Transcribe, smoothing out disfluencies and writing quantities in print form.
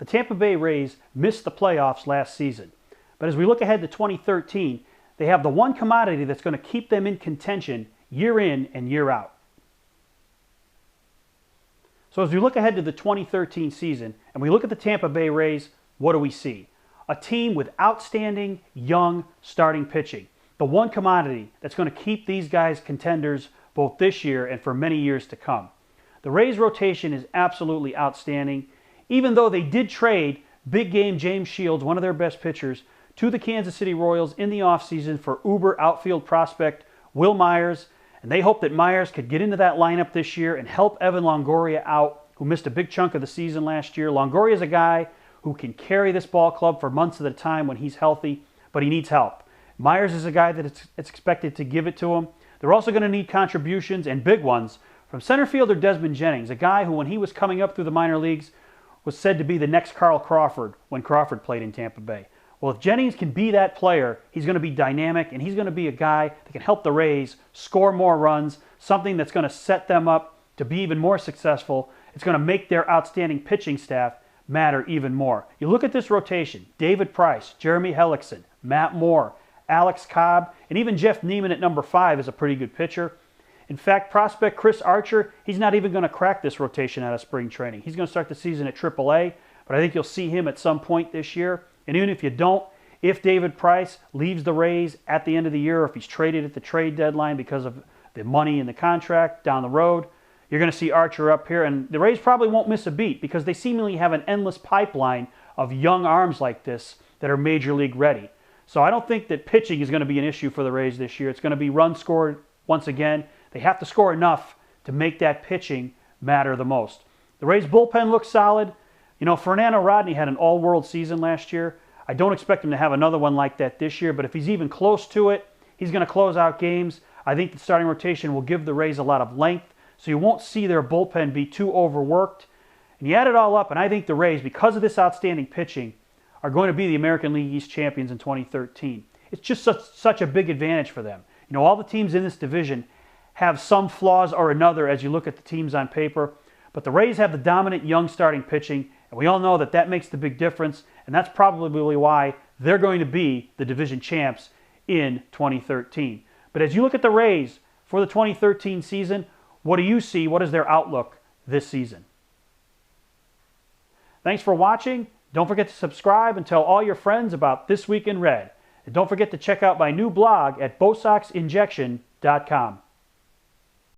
the Tampa Bay Rays missed the playoffs last season. But as we look ahead to 2013, they have the one commodity that's going to keep them in contention year in and year out. So as we look ahead to the 2013 season and we look at the Tampa Bay Rays, what do we see? A team with outstanding, young, starting pitching. The one commodity that's going to keep these guys contenders both this year and for many years to come. The Rays rotation is absolutely outstanding. Even though they did trade big game James Shields, one of their best pitchers, to the Kansas City Royals in the offseason for uber outfield prospect Will Myers. And they hope that Myers could get into that lineup this year and help Evan Longoria out, who missed a big chunk of the season last year. Longoria is a guy who can carry this ball club for months at a time when he's healthy, but he needs help. Myers is a guy that it's expected to give it to him. They're also going to need contributions, and big ones, from center fielder Desmond Jennings, a guy who, when he was coming up through the minor leagues, was said to be the next Carl Crawford when Crawford played in Tampa Bay. Well, if Jennings can be that player, he's going to be dynamic, and he's going to be a guy that can help the Rays score more runs, something that's going to set them up to be even more successful. It's going to make their outstanding pitching staff matter even more. You look at this rotation: David Price, Jeremy Hellickson, Matt Moore, Alex Cobb, and even Jeff Neiman at number 5 is a pretty good pitcher. In fact, prospect Chris Archer, he's not even going to crack this rotation out of spring training. He's going to start the season at AAA, but I think you'll see him at some point this year. And even if you don't, if David Price leaves the Rays at the end of the year, or if he's traded at the trade deadline because of the money in the contract down the road, you're going to see Archer up here. And the Rays probably won't miss a beat because they seemingly have an endless pipeline of young arms like this that are major league ready. So I don't think that pitching is going to be an issue for the Rays this year. It's going to be runs scored once again. They have to score enough to make that pitching matter the most. The Rays bullpen looks solid. You know, Fernando Rodney had an all-world season last year. I don't expect him to have another one like that this year, but if he's even close to it, he's going to close out games. I think the starting rotation will give the Rays a lot of length, so you won't see their bullpen be too overworked. And you add it all up, and I think the Rays, because of this outstanding pitching, are going to be the American League East champions in 2013. It's just such a big advantage for them. You know, all the teams in this division have some flaws or another as you look at the teams on paper, but the Rays have the dominant young starting pitching, and we all know that that makes the big difference, and that's probably why they're going to be the division champs in 2013. But as you look at the Rays for the 2013 season, what do you see? What is their outlook this season? Thanks for watching. Don't forget to subscribe and tell all your friends about This Week in Red. And don't forget to check out my new blog at BoSoxInjection.com.